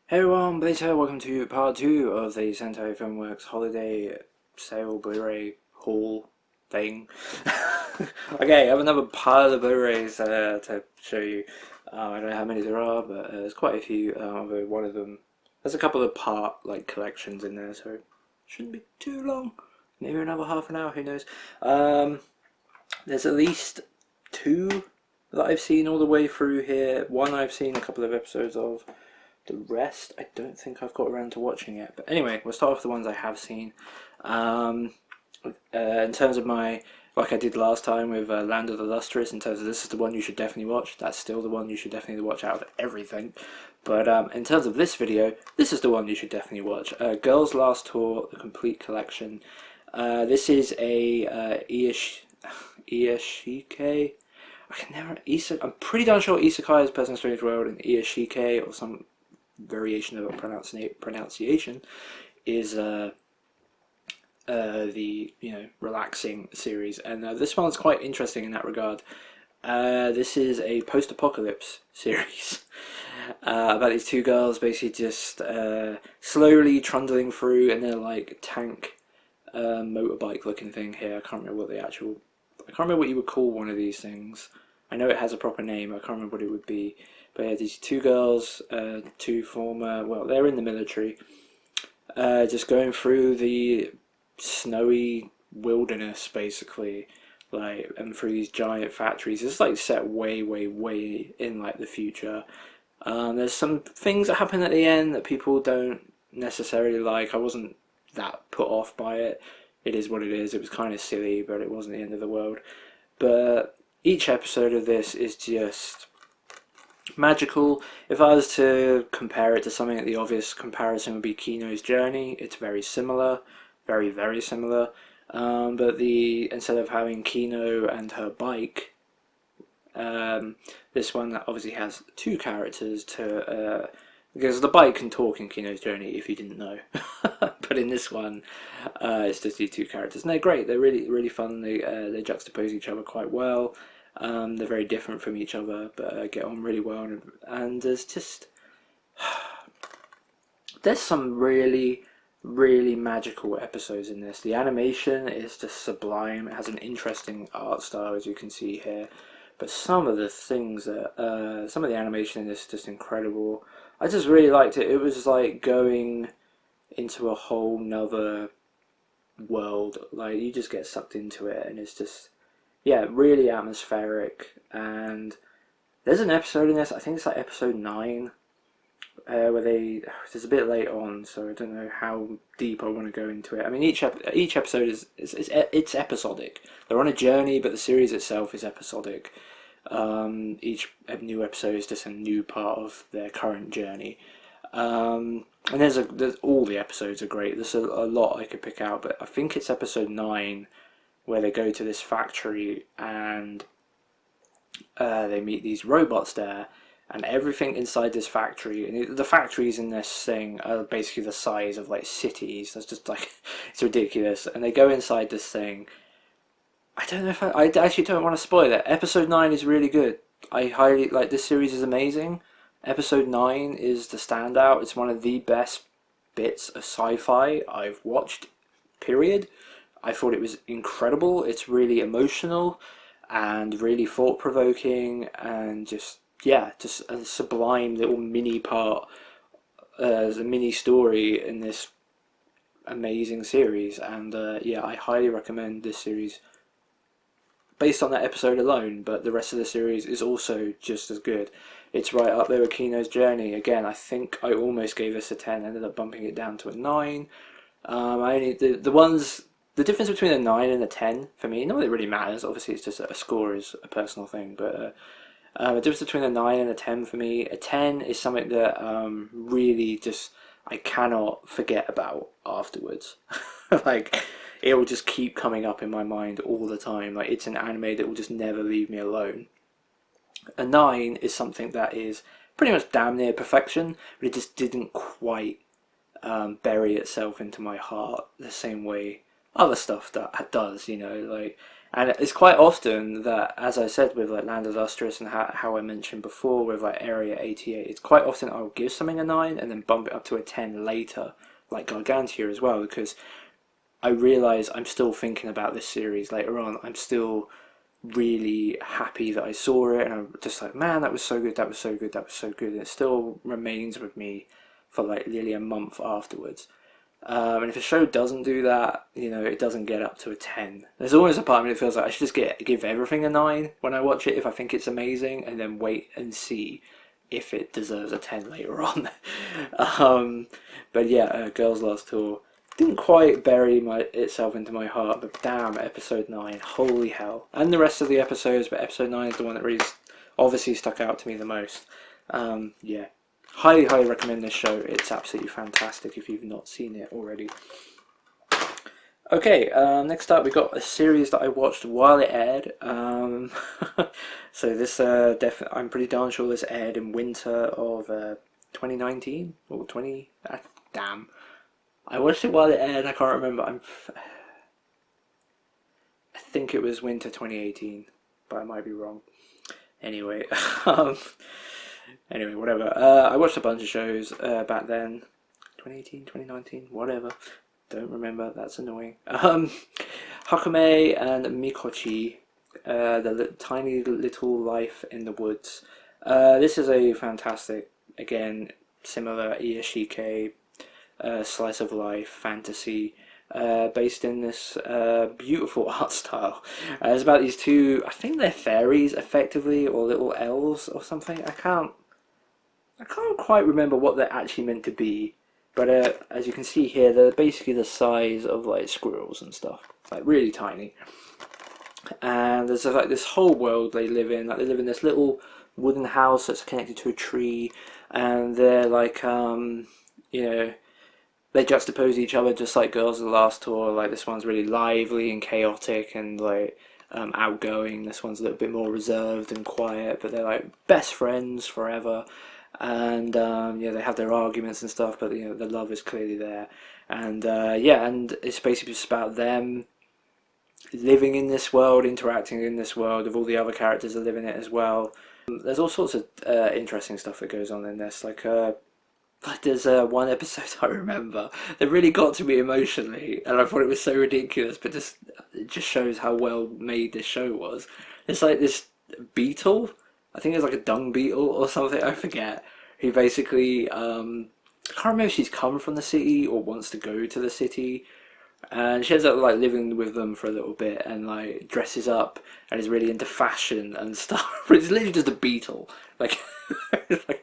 Hey everyone, Blaze here, welcome to part 2 of the Sentai Filmworks holiday sale Blu-ray haul thing. Okay, I have another pile of Blu-rays to show you. I don't know how many there are, but there's quite a few. Although one of them, there's a couple of part collections in there, so it shouldn't be too long. Maybe another half an hour, who knows. There's at least two that I've seen all the way through here. One I've seen a couple of episodes of. The rest, I don't think I've got around to watching yet. But anyway, we'll start off with the ones I have seen. In terms of my, like I did last time with Land of the Lustrous, in terms of this is the one you should definitely watch. That's still the one you should definitely watch out of everything. But in terms of this video, this is the one you should definitely watch. Girls Last Tour, the complete collection. This is a Iashike. I'm pretty darn sure Isekai is Person Strange World, and Iashike or some variation of a pronunciation is the relaxing series, and this one's quite interesting in that regard. This is a post-apocalypse series about these two girls basically just slowly trundling through in their like tank motorbike looking thing here. I can't remember what you would call one of these things. I know it has a proper name, I can't remember what it would be. But yeah, these two girls, two former, well, they're in the military, just going through the snowy wilderness, basically, like, and through these giant factories. It's like set way, way, way in like the future. There's some things that happen at the end that people don't necessarily like. I wasn't that put off by it. It is what it is. It was kind of silly, but it wasn't the end of the world. But each episode of this is just magical. If I was to compare it to something, the obvious comparison would be Kino's Journey. It's very similar, very, very similar. But instead of having Kino and her bike, this one obviously has two characters because the bike can talk in Kino's Journey, if you didn't know. But in this one, it's just these two characters, and they're great. They're really, really fun. They juxtapose each other quite well. They're very different from each other, but get on really well. And there's some really, really magical episodes in this. The animation is just sublime. It has an interesting art style, as you can see here. But some of the things some of the animation in this is just incredible. I just really liked it. It was like going into a whole nother world. Like, you just get sucked into it, and it's just, yeah, really atmospheric. And there's an episode in this, I think it's like episode 9, where it's a bit late on, so I don't know how deep I want to go into it. I mean, each episode it's episodic. They're on a journey, but the series itself is episodic. Each new episode is just a new part of their current journey. And there's all the episodes are great. There's a lot I could pick out, but I think it's episode 9 where they go to this factory and they meet these robots there, and everything inside this factory, and the factories in this thing are basically the size of like cities. That's just like, it's ridiculous. And they go inside this thing. I don't know if I actually don't want to spoil it. Episode 9 is really good. I highly like, this series is amazing. Episode 9 is the standout. It's one of the best bits of sci-fi I've watched, period. I thought it was incredible. It's really emotional and really thought-provoking, and just, yeah, just a sublime little mini part, as a mini story in this amazing series. And yeah, I highly recommend this series based on that episode alone, but the rest of the series is also just as good. It's right up there with Kino's Journey. Again, I think I almost gave this a 10, ended up bumping it down to a 9. The difference between a 9 and a 10 for me, not that it really matters. Obviously, it's just a score is a personal thing, but the difference between a 9 and a 10 for me, a 10 is something that really just I cannot forget about afterwards. Like, it will just keep coming up in my mind all the time. Like, it's an anime that will just never leave me alone. A 9 is something that is pretty much damn near perfection, but it just didn't quite bury itself into my heart the same way other stuff that does, like, And it's quite often that, as I said with like Land of Lustrous and how I mentioned before with like Area 88, it's quite often I'll give something a 9 and then bump it up to a 10 later, like Gargantia as well, because I realise I'm still thinking about this series later on. I'm still really happy that I saw it, and I'm just like, man, that was so good, that was so good, that was so good. And it still remains with me for like nearly a month afterwards. And if a show doesn't do that, you know, it doesn't get up to a 10. There's always a part of me that feels like I should just give everything a 9 when I watch it if I think it's amazing, and then wait and see if it deserves a 10 later on. But yeah, Girls Last Tour didn't quite bury itself into my heart, but damn, episode 9, holy hell. And the rest of the episodes, but episode 9 is the one that really obviously stuck out to me the most. Yeah. Highly, highly recommend this show. It's absolutely fantastic if you've not seen it already. Okay, next up we got a series that I watched while it aired. So this, I'm pretty darn sure this aired in winter of 2019 or 20. Damn, I watched it while it aired. I can't remember. I think it was winter 2018, but I might be wrong. Anyway, Anyway, whatever. I watched a bunch of shows back then. 2018, 2019, whatever. Don't remember, that's annoying. Hakumei and Mikochi, the tiny little life in the woods. This is a fantastic, again, similar Iyashike slice of life fantasy based in this beautiful art style. It's about these two, I think they're fairies effectively, or little elves or something. I can't quite remember what they're actually meant to be, but as you can see here, they're basically the size of like squirrels and stuff, like really tiny. And there's like this whole world they live in. Like they live in this little wooden house that's connected to a tree, and they're like, you know, they juxtapose each other just like Girls of the Last Tour. Like this one's really lively and chaotic and like outgoing. This one's a little bit more reserved and quiet, but they're like best friends forever. And yeah, they have their arguments and stuff, but you know the love is clearly there. And yeah, and it's basically just about them living in this world, interacting in this world, with all the other characters that live in it as well. There's all sorts of interesting stuff that goes on in this. Like there's one episode I remember that really got to me emotionally, and I thought it was so ridiculous, but it just shows how well made this show was. It's like this beetle. I think it's like a dung beetle or something, I forget. Who basically, I can't remember if she's come from the city or wants to go to the city. And she ends up like living with them for a little bit and like dresses up and is really into fashion and stuff. But it's literally just a beetle. Like,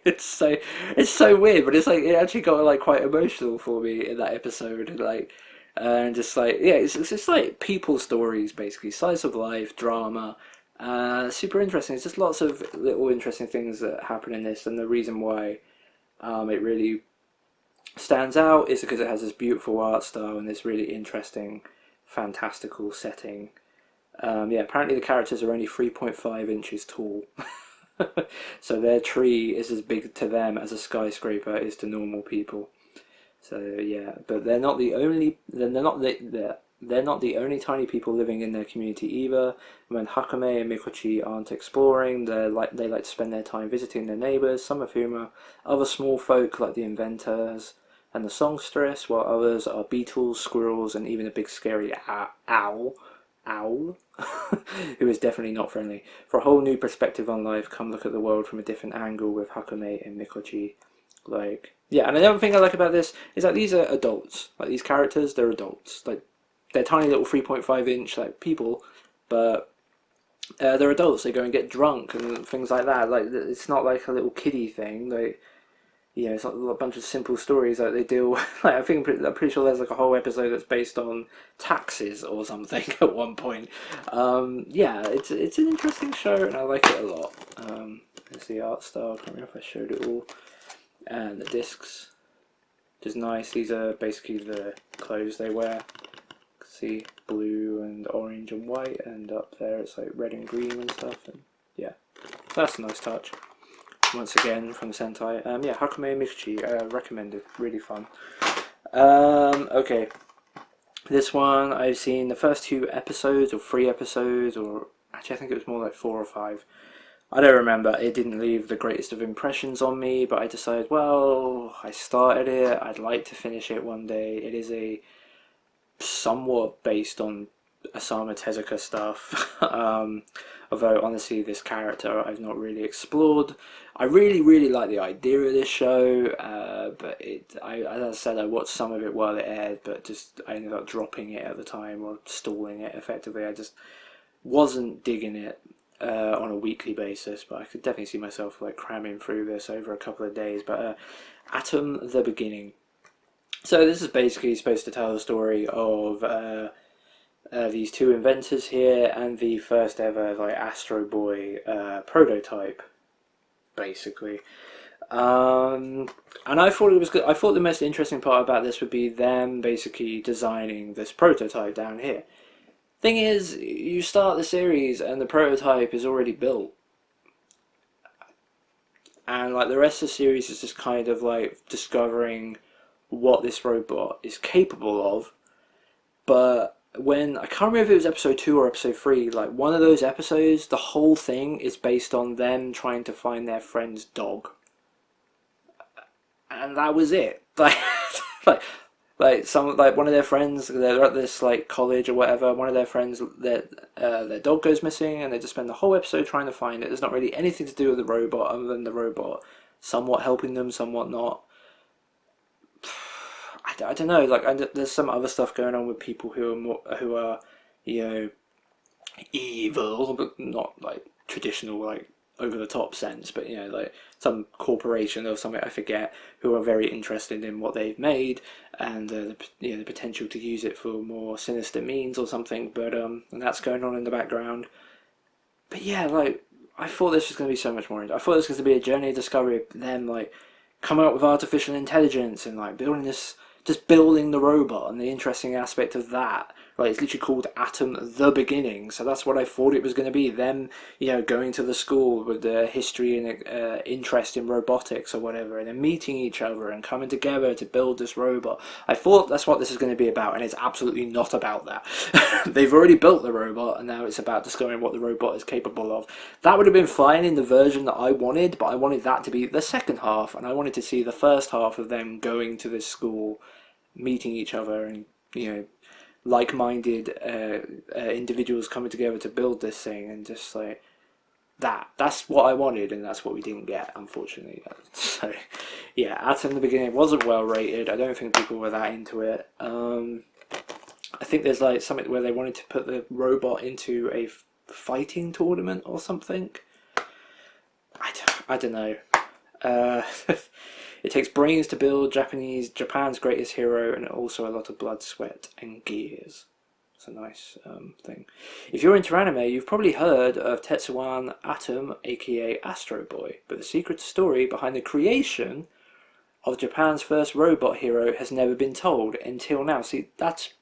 it's so weird, but it's like it actually got like quite emotional for me in that episode. And like, and just like yeah, it's just like people stories basically, slice of life, drama. Super interesting. It's just lots of little interesting things that happen in this, and the reason why it really stands out is because it has this beautiful art style and this really interesting, fantastical setting. Yeah, apparently the characters are only 3.5 inches tall, so their tree is as big to them as a skyscraper is to normal people. So yeah, but they're not the only. They're not the only tiny people living in their community either. When Hakumei and Mikochi aren't exploring, they like to spend their time visiting their neighbours, some of whom are other small folk like the inventors and the songstress, while others are beetles, squirrels, and even a big scary owl, who is definitely not friendly. For a whole new perspective on life, come look at the world from a different angle with Hakumei and Mikochi. Like, yeah, and another thing I like about this is that these are adults. Like, these characters, they're adults. Like, they're tiny little 3.5 inch like people, but they're adults. They go and get drunk and things like that. Like, it's not like a little kiddie thing. Like, you know, it's not a bunch of simple stories like they deal with. Like, I'm pretty sure there's like a whole episode that's based on taxes or something at one point. Yeah, it's an interesting show and I like it a lot. There's the art style. I can't remember if I showed it all. And the discs, just nice. These are basically the clothes they wear. See, blue and orange and white, and up there it's like red and green and stuff. And yeah, that's a nice touch. Once again from Sentai. Yeah, Hakumei and Mikochi, recommended. Really fun. Okay, This one, I've seen the first 2 episodes, or 3 episodes, or actually I think it was more like 4 or 5. I don't remember. It didn't leave the greatest of impressions on me, but I decided, well, I started it, I'd like to finish it one day. It is a somewhat based on Osamu Tezuka stuff. Although honestly, this character I've not really explored. I really like the idea of this show, but as I said, I watched some of it while it aired, but just I ended up dropping it at the time or stalling it effectively. I just wasn't digging it on a weekly basis, but I could definitely see myself like cramming through this over a couple of days. But Atom: The Beginning. So this is basically supposed to tell the story of these 2 inventors here and the first ever like Astro Boy prototype, basically. And I thought it was good. I thought the most interesting part about this would be them basically designing this prototype down here. Thing is, you start the series and the prototype is already built, and like the rest of the series is just kind of like discovering what this robot is capable of. But when I can't remember if it was episode 2 or episode 3, like one of those episodes, the whole thing is based on them trying to find their friend's dog, and that was it. Like, like one of their friends, they're at this like college or whatever. One of their friends, their dog goes missing, and they just spend the whole episode trying to find it. There's not really anything to do with the robot other than the robot somewhat helping them, somewhat not. I don't know. Like, there's some other stuff going on with people who are, you know, evil, but not like traditional like over the top sense. But you know, like some corporation or something I forget, who are very interested in what they've made and the potential to use it for more sinister means or something. But and that's going on in the background. But yeah, like I thought this was going to be so much more. I thought this was going to be a journey of discovery of them like coming up with artificial intelligence and like building this, just building the robot and the interesting aspect of that. Like it's literally called Atom: The Beginning, so that's what I thought it was going to be. Them, you know, going to the school with the history and interest in robotics or whatever, and then meeting each other and coming together to build this robot. I thought that's what this is going to be about, and it's absolutely not about that. They've already built the robot, and now it's about discovering what the robot is capable of. That would have been fine in the version that I wanted, but I wanted that to be the second half, and I wanted to see the first half of them going to this school, meeting each other, and you know, like-minded individuals coming together to build this thing, and just like that's what I wanted, and that's what we didn't get, unfortunately. So yeah, Atom: The Beginning wasn't well rated. I don't think people were that into it. I think there's like something where they wanted to put the robot into a fighting tournament or something. I don't know. It takes brains to build Japan's greatest hero, and also a lot of blood, sweat, and gears. It's a nice thing. If you're into anime, you've probably heard of Tetsuwan Atom, aka Astro Boy, but the secret story behind the creation of Japan's first robot hero has never been told until now. See, that's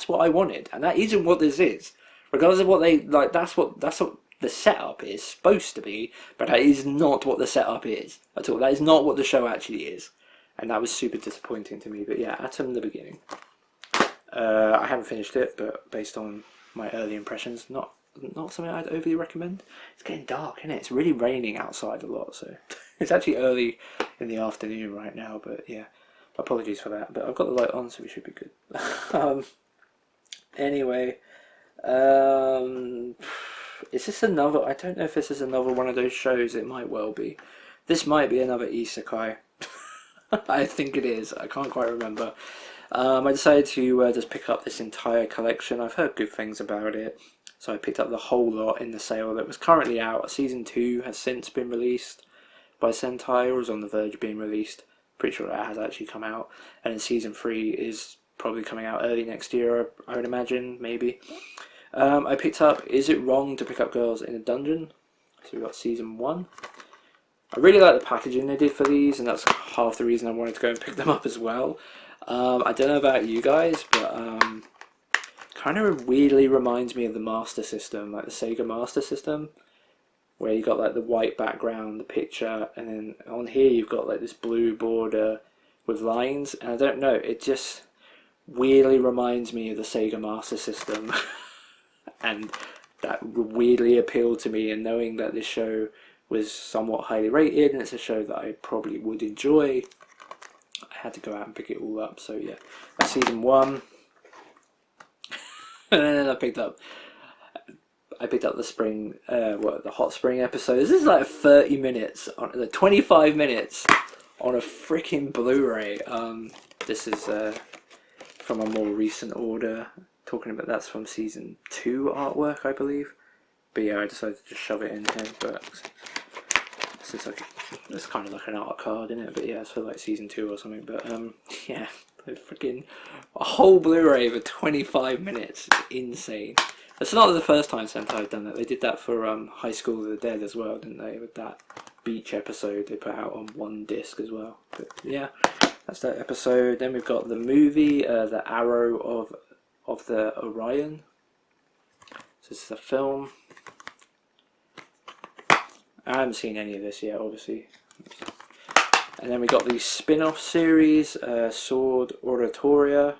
what I wanted, and that isn't what this is. Regardless of what they like, that's what the setup is supposed to be, but that is not what the setup is at all. That is not what the show actually is, and that was super disappointing to me. But yeah, Atom: The Beginning. I haven't finished it, but based on my early impressions, not something I'd overly recommend. It's getting dark, isn't it? It's really raining outside a lot, so it's actually early in the afternoon right now. But yeah, apologies for that. But I've got the light on, so we should be good. Anyway. Is this another? I don't know if this is another one of those shows. It might well be. This might be another isekai. I think it is. I can't quite remember. I decided to just pick up this entire collection. I've heard good things about it, so I picked up the whole lot in the sale that was currently out. Season 2 has since been released by Sentai, or is on the verge of being released. Pretty sure it has actually come out, and then Season 3 is probably coming out early next year, I would imagine, maybe. I picked up Is It Wrong to Pick Up Girls in a Dungeon? So we've got Season 1. I really like the packaging they did for these, and that's half the reason I wanted to go and pick them up as well. I don't know about you guys, but kind of weirdly reminds me of the Master System, like the Sega Master System, where you got like the white background, the picture, and then on here you've got like this blue border with lines, and I don't know, it just weirdly reminds me of the Sega Master System, and that weirdly appealed to me. And knowing that this show was somewhat highly rated and it's a show that I probably would enjoy, I had to go out and pick it all up. So yeah, that's season 1. And then I picked up the spring, the hot spring episodes. This is like 30 minutes, 25 minutes on a freaking Blu-ray. This is from a more recent order. Talking about, that's from season 2 artwork, I believe. But yeah, I decided to just shove it in here. But since it's kind of like an art card, isn't it? But yeah, it's for like season 2 or something. But yeah, freaking a whole Blu-ray for 25 minutes. It's insane. It's not the first time Sentai have done that. They did that for High School of the Dead as well, didn't they? With that beach episode they put out on 1 disc as well. But yeah, that's that episode. Then we've got the movie, The Arrow of the Orion. So this is a film. I haven't seen any of this yet, obviously. And then we got the spin-off series, Sword Oratoria.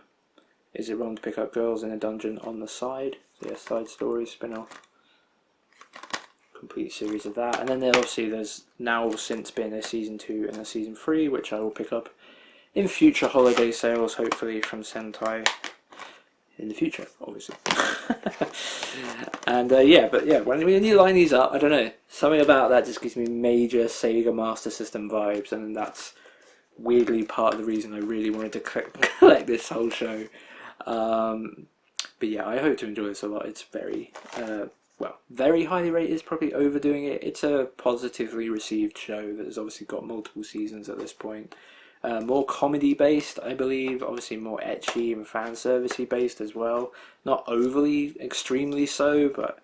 Is it wrong to pick up girls in a dungeon on the side? So yeah, side story, spin-off. Complete series of that. And then there's now since been a season 2 and a season 3, which I will pick up in future holiday sales, hopefully from Sentai in the future, obviously. And yeah, but yeah, when you line these up, I don't know, something about that just gives me major Sega Master System vibes, and that's weirdly part of the reason I really wanted to collect this whole show. But yeah, I hope to enjoy this a lot. It's very, well, very highly rated is probably overdoing it. It's a positively received show that has obviously got multiple seasons at this point. More comedy based, I believe, obviously more ecchi and fan servicey based as well. Not overly, extremely so, but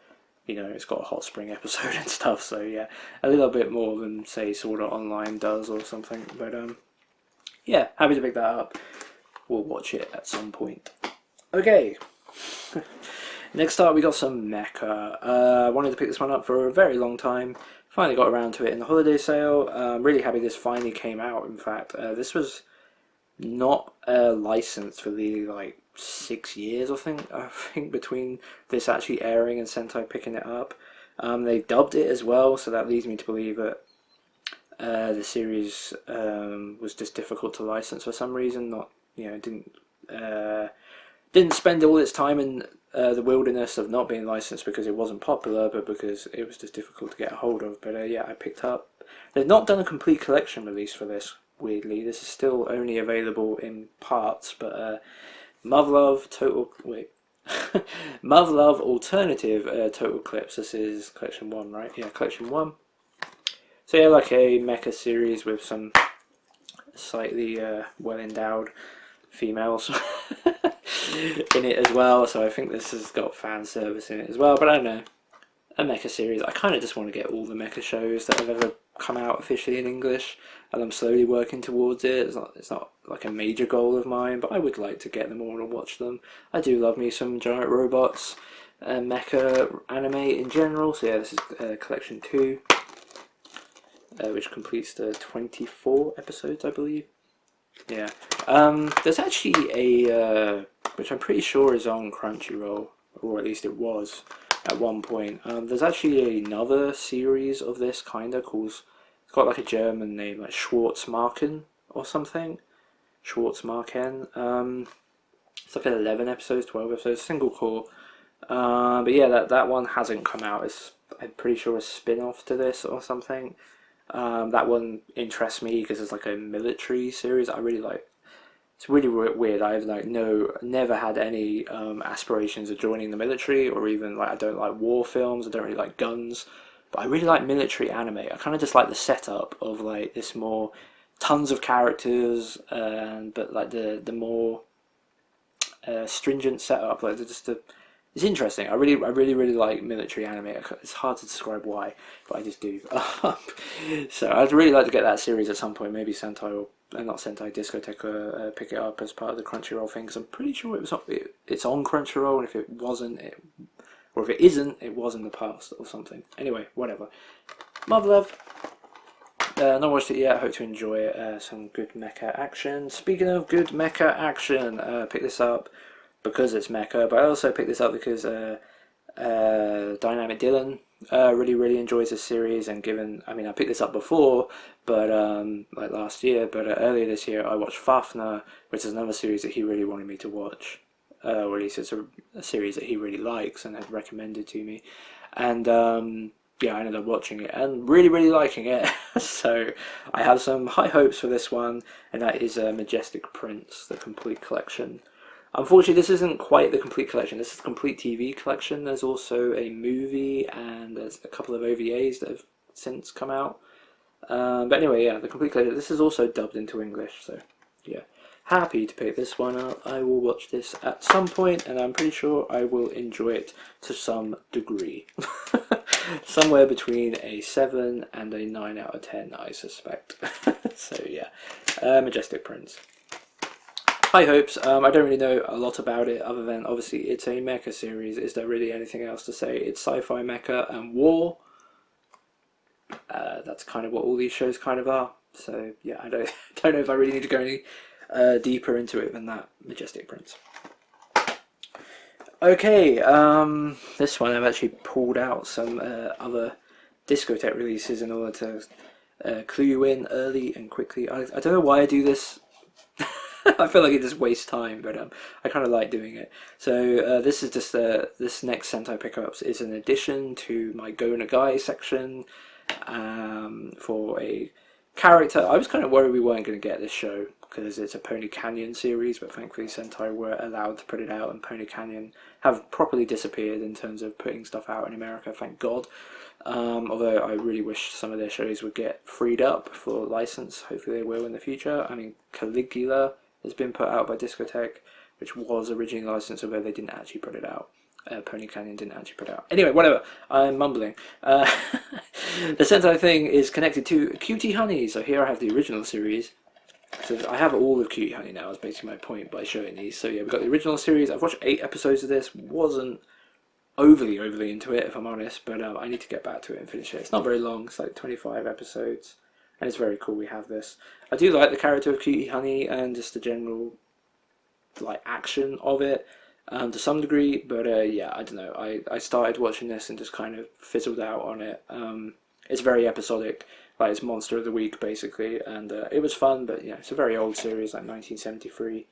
you know, it's got a hot spring episode and stuff, so yeah, a little bit more than say Sword Art Online does or something. But yeah, happy to pick that up. We'll watch it at some point. Okay. Next up, we got some mecha. I wanted to pick this one up for a very long time. Finally got around to it in the holiday sale. I'm really happy this finally came out. In fact, this was not licensed for the like 6 years, I think between this actually airing and Sentai picking it up. They dubbed it as well, so that leads me to believe that the series was just difficult to license for some reason. Not, you know, didn't spend all its time in the wilderness of not being licensed because it wasn't popular, but because it was just difficult to get a hold of. But yeah, I picked up. They've not done a complete collection release for this, weirdly. This is still only available in parts, but Muv-Luv Muv-Luv Alternative Total Clips. This is collection 1, right? Yeah, collection 1. So yeah, like a mecha series with some slightly well-endowed females in it as well, so I think this has got fan service in it as well. But I don't know, a mecha series, I kind of just want to get all the mecha shows that have ever come out officially in English, and I'm slowly working towards it. It's not like a major goal of mine, but I would like to get them all and watch them. I do love me some giant robots and mecha anime in general. So yeah, this is collection 2, which completes the 24 episodes, I believe. Yeah, there's actually a, which I'm pretty sure is on Crunchyroll, or at least it was at one point. There's actually another series of this kind of called, it's got like a German name, like Schwarzmarken or something. Schwarzmarken. It's like 11 episodes, 12 episodes, single core. But yeah, that one hasn't come out. It's, I'm pretty sure, a spin-off to this or something. That one interests me because it's like a military series I really like. It's really weird. I've like never had any aspirations of joining the military, or even like I don't like war films. I don't really like guns, but I really like military anime. I kind of just like the setup of like this more tons of characters, but like the more stringent setup. Like it's interesting. I really like military anime. It's hard to describe why, but I just do. So I'd really like to get that series at some point. Maybe Sentai or not Sentai, Discoteca pick it up as part of the Crunchyroll thing. Because I'm pretty sure it's on Crunchyroll, and if it wasn't, or if it isn't, it was in the past or something. Anyway, whatever. Muv-Luv. Not watched it yet. Hope to enjoy it. Some good mecha action. Speaking of good mecha action, pick this up because it's mecha, but I also picked this up because Dynamic Dylan really enjoys this series, and given, I mean, I picked this up before, but like last year, but earlier this year I watched Fafner, which is another series that he really wanted me to watch, or at least it's a series that he really likes and had recommended to me, and yeah, I ended up watching it and really liking it. So I have some high hopes for this one, and that is Majestic Prince, the complete collection. Unfortunately, this isn't quite the complete collection. This is the complete TV collection. There's also a movie, and there's a couple of OVAs that have since come out. But anyway, yeah, the complete collection. This is also dubbed into English, so yeah. Happy to pick this one up. I will watch this at some point, and I'm pretty sure I will enjoy it to some degree. Somewhere between a 7 and a 9 out of 10, I suspect. So yeah, Majestic Prince. High hopes. I don't really know a lot about it, other than obviously it's a mecha series. Is there really anything else to say? It's sci-fi, mecha, and war. That's kind of what all these shows kind of are. So yeah, I don't know if I really need to go any deeper into it than that. Majestic Prince. Okay, this one I've actually pulled out some other discotheque releases in order to clue you in early and quickly. I don't know why I do this. I feel like it just wastes time, but I kind of like doing it. So this is just this next Sentai pickups is an addition to my Go Nagai section for a character. I was kind of worried we weren't going to get this show because it's a Pony Canyon series, but thankfully Sentai were allowed to put it out, and Pony Canyon have properly disappeared in terms of putting stuff out in America, thank God. Although I really wish some of their shows would get freed up for license. Hopefully they will in the future. I mean, Caligula has been put out by Discotheque, which was originally licensed, although they didn't actually put it out. Pony Canyon didn't actually put it out. Anyway, whatever. I'm mumbling. The Sentai thing is connected to Cutie Honey. So here I have the original series. So I have all of Cutie Honey now, is basically my point by showing these. So yeah, we've got the original series. I've watched 8 episodes of this. Wasn't overly into it, if I'm honest, but I need to get back to it and finish it. It's not very long. It's like 25 episodes. And it's very cool we have this. I do like the character of Cutie Honey and just the general like action of it to some degree, but yeah, I don't know. I started watching this and just kind of fizzled out on it. It's very episodic, like it's Monster of the Week basically, and it was fun, but yeah, it's a very old series, like 1973.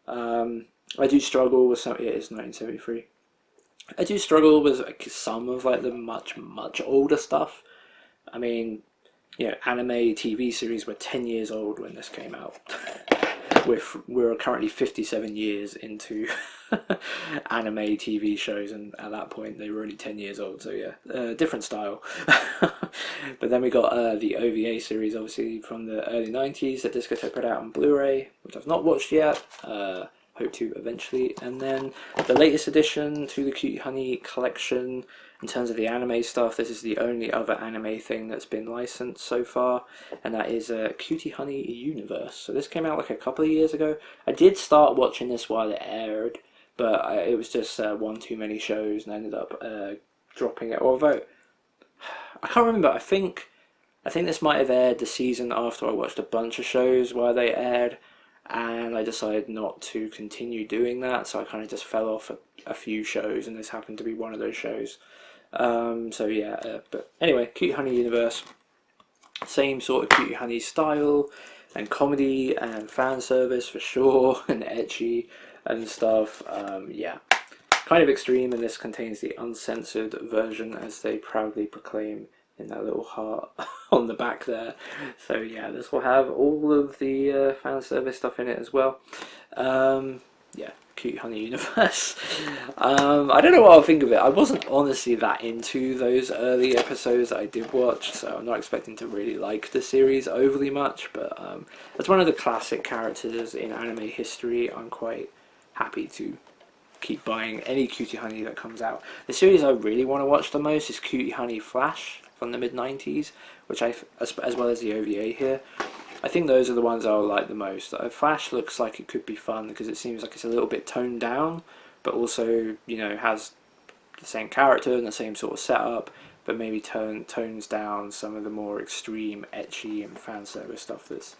I do struggle with some. It is 1973. I do struggle with like, some of like the much older stuff. I mean, you know, anime TV series were 10 years old when this came out. We're currently 57 years into anime TV shows, and at that point they were only 10 years old, so yeah, different style. But then we got the OVA series, obviously from the early 90s that Discotheque put out on Blu-ray, which I've not watched yet, hope to eventually, and then the latest addition to the Cutie Honey collection. In terms of the anime stuff, this is the only other anime thing that's been licensed so far, and that is Cutie Honey Universe. So this came out like a couple of years ago. I did start watching this while it aired, but it was just one too many shows, and I ended up dropping it. Although I can't remember. I think this might have aired the season after I watched a bunch of shows while they aired, and I decided not to continue doing that. So I kind of just fell off a few shows, and this happened to be one of those shows. So yeah, but anyway, Cutie Honey Universe, same sort of Cutie Honey style and comedy and fan service for sure, and ecchi and stuff. Yeah, kind of extreme, and this contains the uncensored version, as they proudly proclaim in that little heart on the back there. So yeah, this will have all of the fan service stuff in it as well. Yeah, Cutie Honey Universe. I don't know what I'll think of it. I wasn't honestly that into those early episodes that I did watch, so I'm not expecting to really like the series overly much, but as one of the classic characters in anime history, I'm quite happy to keep buying any Cutie Honey that comes out. The series I really want to watch the most is Cutie Honey Flash from the mid-90s, which as well as the OVA here. I think those are the ones I'll like the most. Flash looks like it could be fun because it seems like it's a little bit toned down, but also, you know, has the same character and the same sort of setup. but maybe tones down some of the more extreme, ecchi and fan service stuff that's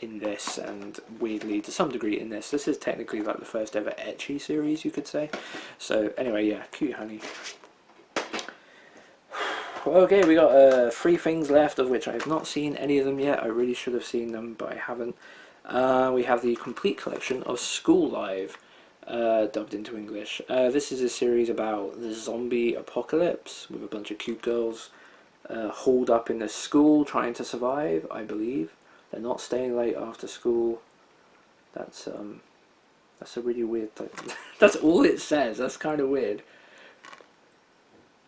in this, and weirdly to some degree in this. This is technically like the first ever ecchi series, you could say. So anyway, yeah, Cutie Honey. Okay, we got 3 things left, of which I have not seen any of them yet. I really should have seen them, but I haven't. We have the complete collection of School Live, dubbed into English. This is a series about the zombie apocalypse with a bunch of cute girls holed up in the school trying to survive, I believe. They're not staying late after school. That's a really weird thing. That's all it says. That's kind of weird.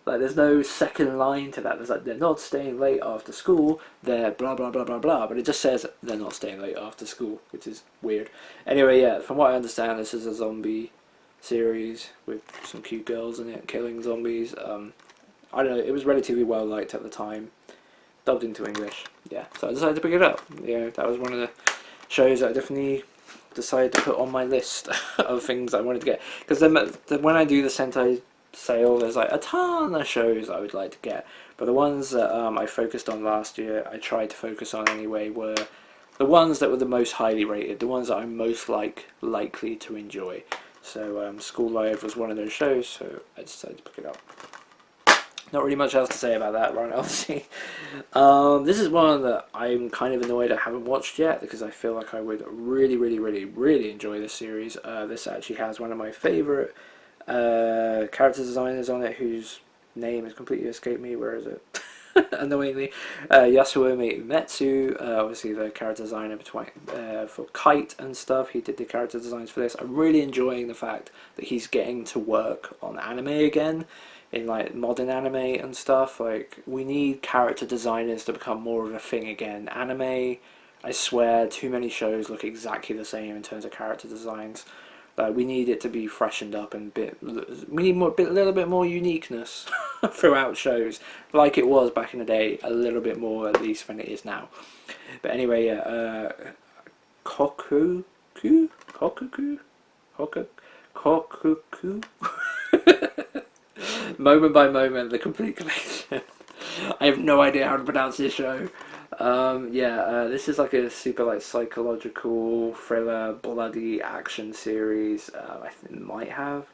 Like, there's no second line to that. There's like, they're not staying late after school. They're blah blah blah blah blah. But it just says they're not staying late after school, which is weird. Anyway, yeah. From what I understand, this is a zombie series with some cute girls in it killing zombies. I don't know. It was relatively well liked at the time. Dubbed into English, yeah. So I decided to pick it up. Yeah, that was one of the shows that I definitely decided to put on my list of things I wanted to get. Because then when I do the Sentai sale, there's like a ton of shows I would like to get. But the ones that I focused on last year, I tried to focus on anyway, were the ones that were the most highly rated, the ones that I'm most likely to enjoy. So School Live was one of those shows, so I decided to pick it up. Not really much else to say about that, right? Obviously, this is one that I'm kind of annoyed I haven't watched yet, because I feel like I would really enjoy this series. This actually has one of my favourite character designers on it, whose name has completely escaped me. Where is it? Annoyingly, Yasuo Uematsu, obviously the character designer for Kite and stuff. He did the character designs for this. I'm really enjoying the fact that he's getting to work on anime again, in like modern anime and stuff. Like, we need character designers to become more of a thing again. Anime, I swear, too many shows look exactly the same in terms of character designs. We need it to be freshened up and we need a little bit more uniqueness throughout shows, like it was back in the day, a little bit more at least than it is now. But anyway, yeah, Kokuku. Moment by Moment, the complete collection. I have no idea how to pronounce this show. This is like a super like psychological thriller, bloody action series. I think it might have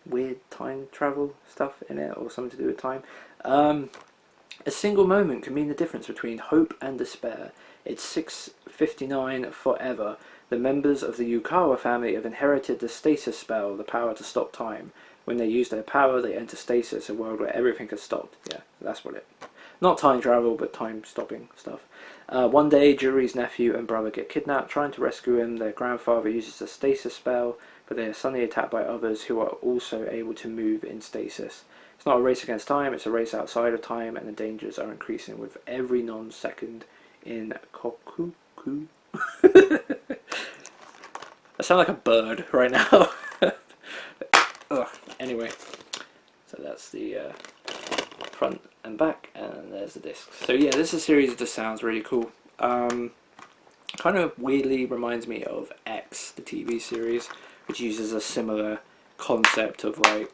weird time travel stuff in it, or something to do with time. A single moment can mean the difference between hope and despair. It's 6:59 forever. The members of the Yukawa family have inherited the stasis spell, the power to stop time. When they use their power, they enter stasis, a world where everything has stopped. Yeah, that's what it... Not time travel, but time-stopping stuff. One day, Juri's nephew and brother get kidnapped. Trying to rescue him, their grandfather uses a stasis spell, but they are suddenly attacked by others who are also able to move in stasis. It's not a race against time, it's a race outside of time, and the dangers are increasing with every non-second in Kokuku. I sound like a bird right now. Ugh. Anyway, so that's the front and back, and there's the disc. So yeah, this is a series that just sounds really cool. Kind of weirdly reminds me of X, the TV series, which uses a similar concept of like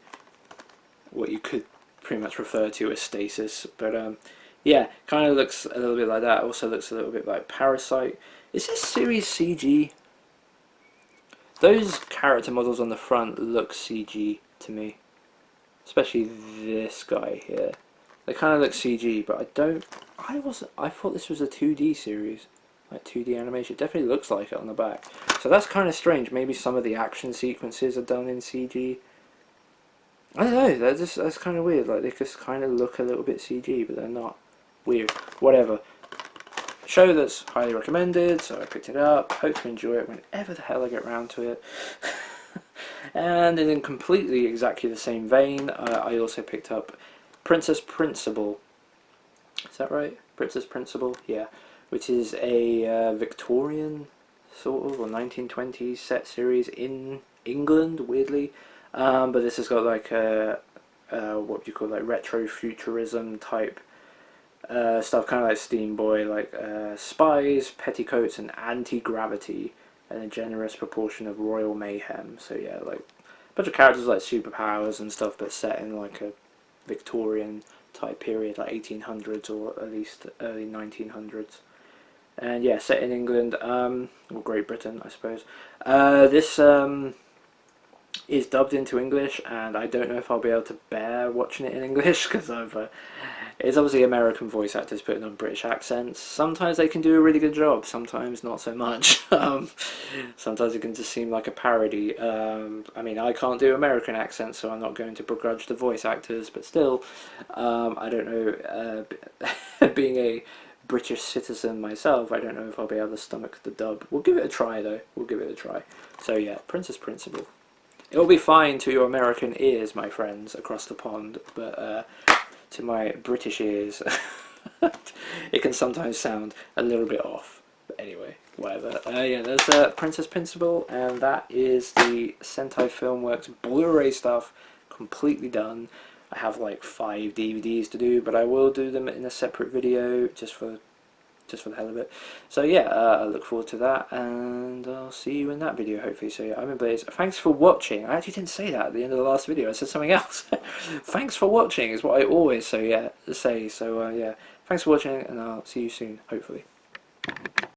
what you could pretty much refer to as stasis. But yeah, kind of looks a little bit like that. Also looks a little bit like Parasite. Is this series CG? Those character models on the front look CG to me, especially this guy here. They kind of look CG, but I thought this was a 2D series, like 2D animation. It definitely looks like it on the back. So that's kind of strange. Maybe some of the action sequences are done in CG. I don't know. That's kind of weird. Like, they just kind of look a little bit CG, but they're not. Weird. Whatever. Show that's highly recommended, so I picked it up. Hope to enjoy it whenever the hell I get around to it. And in completely exactly the same vein, I also picked up Princess Principal. Is that right? Princess Principal? Yeah. Which is a Victorian sort of, or 1920s set series in England, weirdly. But this has got like a, what do you call it, like retro futurism type stuff, kind of like Steam Boy, like spies, petticoats, and anti-gravity, and a generous proportion of royal mayhem. So yeah, like a bunch of characters like superpowers and stuff, but set in like a Victorian type period, like 1800s or at least early 1900s. And yeah, set in England, or Great Britain, I suppose. This is dubbed into English, and I don't know if I'll be able to bear watching it in English because it's obviously American voice actors putting on British accents. Sometimes they can do a really good job, sometimes not so much. Sometimes it can just seem like a parody. I mean, I can't do American accents, so I'm not going to begrudge the voice actors, but still, I don't know, being a British citizen myself, I don't know if I'll be able to stomach the dub. We'll give it a try though, we'll give it a try. So yeah, Princess Principal. It'll be fine to your American ears, my friends, across the pond, but to my British ears, it can sometimes sound a little bit off. But anyway, whatever. Yeah, there's Princess Principal, and that is the Sentai Filmworks Blu-ray stuff, completely done. I have like 5 DVDs to do, but I will do them in a separate video just for the hell of it. So yeah, I look forward to that, and I'll see you in that video hopefully. So yeah, I'm in Blaze. Thanks for watching. I actually didn't say that at the end of the last video. I said something else. Thanks for watching is what I always say. So yeah, thanks for watching, and I'll see you soon hopefully.